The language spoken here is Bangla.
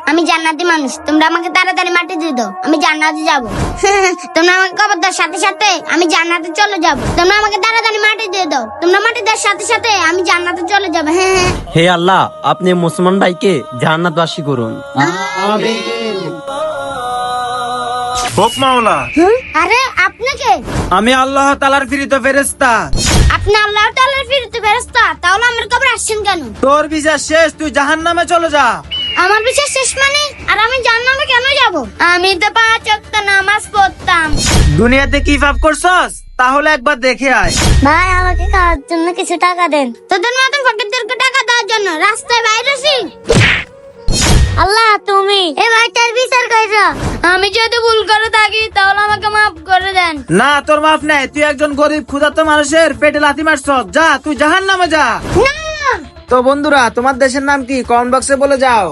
আমি জান্নাতি মানুষ, তোমরা আমাকে তাড়াতাড়ি মাটি দিয়ে দাও, আমি জান্নাতে যাব। তোমরা আমাকে কবর দেওয়ার সাথে সাথে আমি জান্নাতে চলে যাব। তোমরা আমাকে তাড়াতাড়ি মাটি দিয়ে দাও, তোমরা মাটি দেওয়ার সাথে সাথে আমি জান্নাতে চলে যাব। হ্যাঁ হে আল্লাহ, আপনি মুসলমান ভাইকে জান্নাতবাসী করুন। হোক মাওলা। আরে আপনি কে? আমি আল্লাহ তাআলার প্রেরিত ফেরেশতা। আপনি আল্লাহ তাআলার প্রেরিত ফেরেশতা, তাহলে আমার কবর আসছেন কেন? তোর বিচার শেষ, তুই জাহান্নামে চলে যা। আমার বিশ্বাস শেষ মানে? আর আমি জান্নাতে কেন যাব? আমি তো 5 ওয়াক্ত নামাজ পড়তাম। দুনিয়াতে কি পাপ করছস তাহলে একবার দেখে আয়। ভাই আমাকে খাওয়ার জন্য কিছু টাকা দেন। তোদের মতন ফকিরদেরকে টাকা দেওয়ার জন্য রাস্তায় বাইরে আছি। আল্লাহ তুমি এই ভাইটার বিচার কইরা, আমি যদি ভুল করে থাকি তাহলে আমাকে মাফ করে দেন। না, তোর মাফ নাই। তুই একজন গরিব ক্ষুধার্ত মানুষের পেটে লাথি মারছস। যা, তুই জাহান্নামে যা। না তো বন্ধুরা, তোমার দেশের নাম কি? কমেন্ট বক্সে বলে যাও।